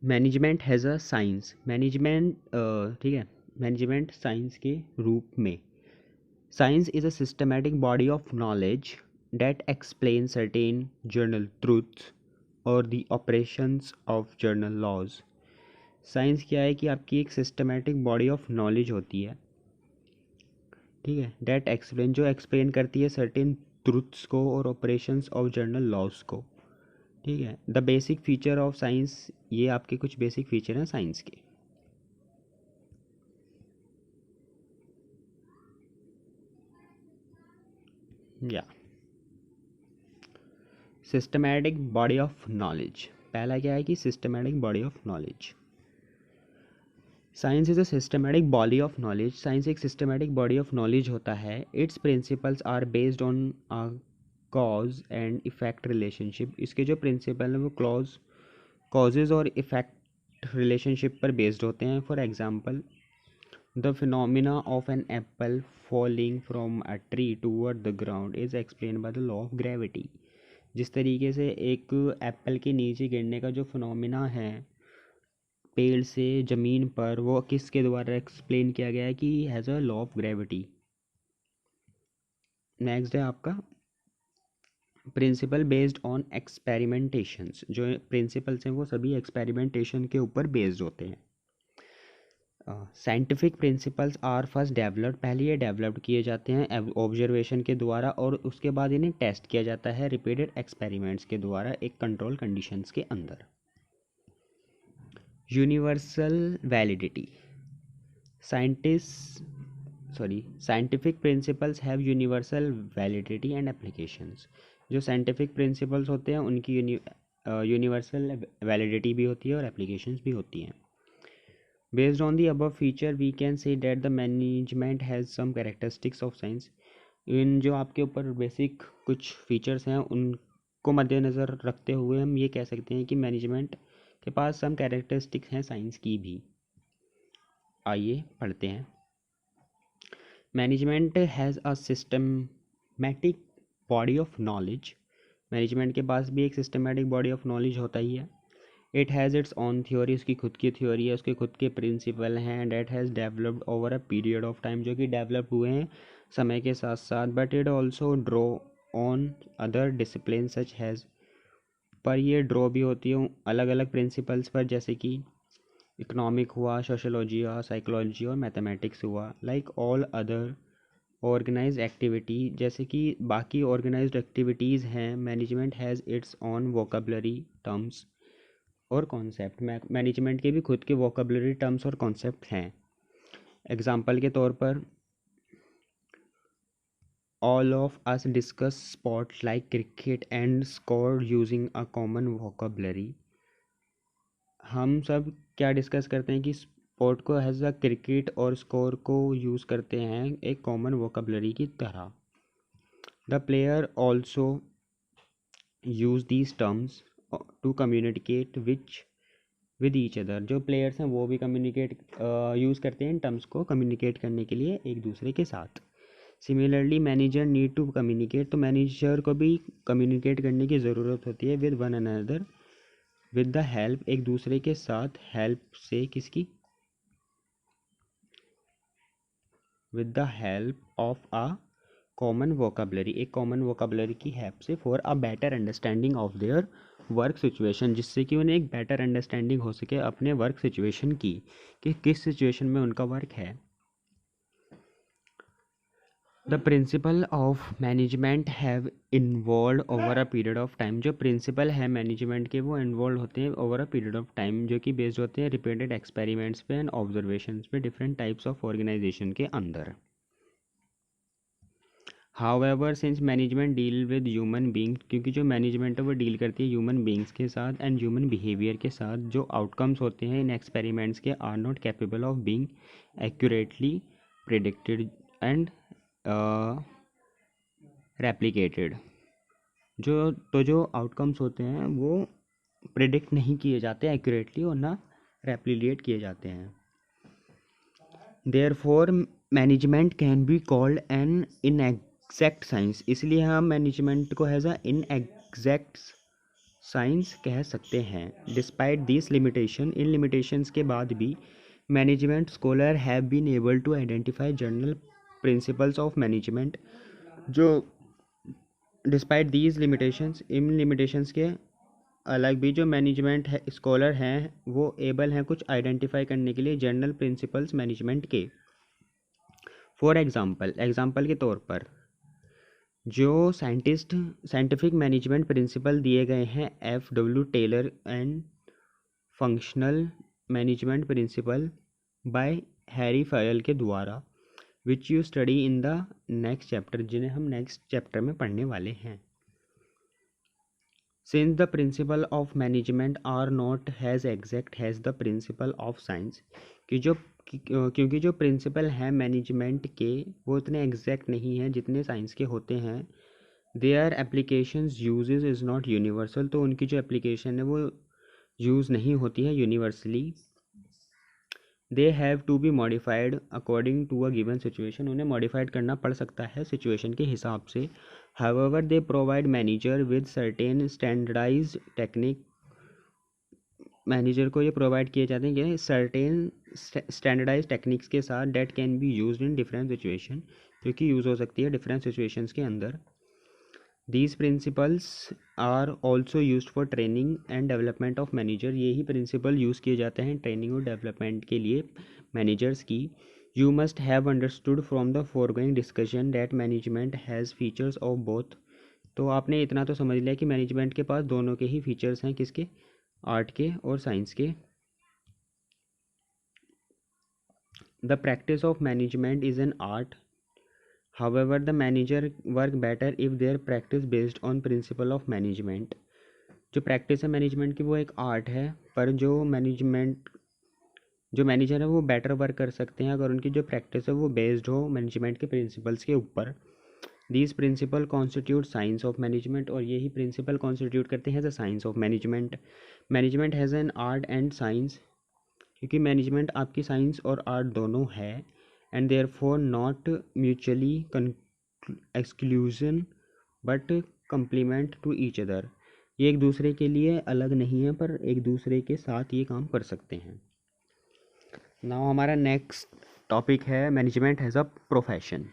Management has a science, management ठीक है, management science के रूप में। Science is a systematic body of knowledge that explains certain journal truths or the operations of journal laws। Science क्या है कि आपकी एक सिस्टमैटिक बॉडी ऑफ नॉलेज होती है, ठीक है, डेट एक्सप्लेन, जो एक्सप्लेन करती है सर्टेन ट्रूथ्स को और ऑपरेशंस ऑफ जर्नल लॉज को, ठीक है। The basic feature of science, ये आपके कुछ बेसिक फीचर हैं साइंस के। या सिस्टमैटिक बॉडी ऑफ नॉलेज, पहला क्या है कि systematic body of knowledge. Science is a systematic body of knowledge, science एक सिस्टमैटिक बॉडी ऑफ नॉलेज होता है। Its principles are based on a cause and effect relationship. इसके जो प्रिंसिपल हैं वो कॉजेज और इफेक्ट रिलेशनशिप पर बेस्ड होते हैं। For example, the phenomena of an apple falling from a tree toward the ground is explain by the law of gravity. जिस तरीके से एक एप्पल के नीचे गिरने का जो फिनोमिना है पेड़ से ज़मीन पर, वो किसके द्वारा एक्सप्लेन किया गया है कि has a law of gravity. Next है आपका प्रिंसिपल बेस्ड ऑन एक्सपेरिमेंटेशंस। जो प्रिंसिपल्स हैं वो सभी एक्सपेरिमेंटेशन के ऊपर बेस्ड होते हैं। Scientific principles are first developed, पहले ये डेवलप्ड किए जाते हैं ऑब्जर्वेशन के द्वारा, और उसके बाद इन्हें टेस्ट किया जाता है रिपीटेड एक्सपेरिमेंट्स के द्वारा एक कंट्रोल कंडीशंस के अंदर। Universal validity, scientific principles have universal validity and applications. जो साइंटिफिक प्रिंसिपल्स होते हैं उनकी यूनिवर्सल वैलिडिटी भी होती है और एप्लीकेशंस भी होती हैं। Based on the above feature we can say that the management has some characteristics of science. इन जो आपके ऊपर बेसिक कुछ फीचर्स हैं उनको मद्देनज़र रखते हुए हम ये कह सकते हैं कि मैनेजमेंट के पास सम कैरेक्टरिस्टिक्स हैं साइंस की भी। आइए पढ़ते हैं। Management has a systematic body of knowledge, management के पास भी एक सिस्टमैटिक बॉडी ऑफ नॉलेज होता ही है। It has its on theory, उसकी खुद की थ्योरी है, उसके खुद के प्रिंसिपल हैं। That has developed over a period of time, जो कि डेवलप हुए हैं समय के साथ साथ। But it also draw on other discipline such as, पर ये ड्रॉ भी होती है अलग अलग प्रिंसिपल्स पर, जैसे कि इकोनॉमिक हुआ, सोशोलॉजी हुआ, साइकोलॉजी और मैथमेटिक्स हुआ। Like all other organised activity, जैसे कि बाकी ऑर्गेनाइज्ड एक्टिविटीज़ हैं, management has its own vocabulary terms और कॉन्सेप्ट। मैनेजमेंट के भी खुद के वोकेबलरी टर्म्स और कॉन्सेप्ट हैं। एग्जाम्पल के तौर पर, all of us discuss sports like cricket and score using a common vocabulary. हम सब क्या डिस्कस करते हैं कि स्पोर्ट को एज अ क्रिकेट और स्कोर को यूज़ करते हैं एक कॉमन वोकेबलरी की तरह। The player also use these terms to communicate with each other. जो प्लेयर्स हैं वो भी कम्युनिकेट यूज़ करते हैं इन टर्म्स को कम्युनिकेट करने के लिए एक दूसरे के साथ। Similarly manager need to communicate, तो मैनेजर को भी कम्युनिकेट करने की ज़रूरत होती है with one another, with the help, एक दूसरे के साथ, हेल्प से किसकी, with the help of a common vocabulary, एक कॉमन वोकेबलरी की हेल्प से, for a better understanding of their work situation, जिससे कि उन्हें एक बेटर अंडरस्टैंडिंग हो सके अपने वर्क सिचुएशन की, कि किस सिचुएशन में उनका वर्क है। The principle of management have involve over a period of time, जो प्रिंसिपल है मैनेजमेंट के वो इन्वॉल्व होते हैं over a period of time, जो कि बेस्ड होते हैं रिपीटेड एक्सपेरिमेंट्स पे एंड ऑब्जर्वेशंस पे डिफरेंट टाइप्स ऑफ ऑर्गेनाइजेशन के अंदर। However since management deal with human beings, क्योंकि जो मैनेजमेंट है वो डील करती है ह्यूमन बींग्स के साथ एंड ह्यूमन बिहेवियर के साथ, जो आउटकम्स होते हैं इन एक्सपेरिमेंट्स के are not capable of being accurately predicted and replicated. जो आउटकम्स होते हैं वो प्रिडिक्ट नहीं किए जाते एक्यूरेटली और ना रेप्लिकेट किए जाते हैं। Therefore management can be called an inexact science, इसलिए हम मैनेजमेंट को हैज़ अ इनएग्जैक्ट साइंस कह सकते हैं। डिस्पाइट दिस लिमिटेशन, इन लिमिटेशंस के बाद भी management scholar have been able to identify general principles of management. जो डिस्पाइट दीज लिमिटेशंस, इन लिमिटेशंस के अलग भी जो मैनेजमेंट है स्कॉलर हैं वो एबल हैं कुछ आइडेंटिफाई करने के लिए जनरल प्रिंसिपल्स मैनेजमेंट के। फॉर एग्जाम्पल के तौर पर जो साइंटिफिक मैनेजमेंट प्रिंसिपल दिए गए हैं F.W. Taylor and functional management principle by Henri Fayol के द्वारा, which you study in the next chapter, जिन्हें हम नेक्स्ट चैप्टर में पढ़ने वाले हैं। Since the principle of management are not as exact as the principle of science, क्योंकि जो प्रिंसिपल हैं मैनेजमेंट के वो इतने एग्जैक्ट नहीं हैं जितने साइंस के होते हैं। Their applications uses is not universal, तो उनकी जो एप्लीकेशन है वो यूज़ नहीं होती है universally. They have to be modified according to a given situation, उन्हें मॉडिफाइड करना पड़ सकता है सिचुएशन के हिसाब से। However they provide manager with certain standardised technique, manager को ये प्रोवाइड किए जाते हैं कि सर्टेन स्टैंडर्डाइज टेक्निक्स के साथ that can be used in different situation, क्योंकि यूज़ हो सकती है डिफरेंट सिचुएशंस के अंदर। These principles are also use for training and development of manager, यही प्रिंसिपल यूज़ किए जाते हैं ट्रेनिंग और डेवलपमेंट के लिए मैनेजर्स की। You must have understood from the foregoing discussion that management has features of both, तो आपने इतना तो समझ लिया कि मैनेजमेंट के पास दोनों के ही फीचर्स हैं, किसके, आर्ट के और साइंस के। The practice of management is an art, however the manager work better if their practice based on principle of management. जो प्रैक्टिस है मैनेजमेंट की वो एक आर्ट है, पर जो मैनेजर है वो बेटर वर्क कर सकते हैं अगर उनकी जो प्रैक्टिस है वो बेस्ड हो मैनेजमेंट के प्रिंसिपल्स के ऊपर। These principle constitute science of management, और यही प्रिंसिपल कॉन्स्टिट्यूट करते हैं the science of management. Management has an art and science, क्योंकि मैनेजमेंट आपकी साइंस और आर्ट दोनों है। And therefore not mutually exclusion but complement to each other, ये एक दूसरे के लिए अलग नहीं है पर एक दूसरे के साथ ये काम कर सकते हैं। नाउ हमारा नेक्स्ट टॉपिक है मैनेजमेंट एज अ प्रोफेशन।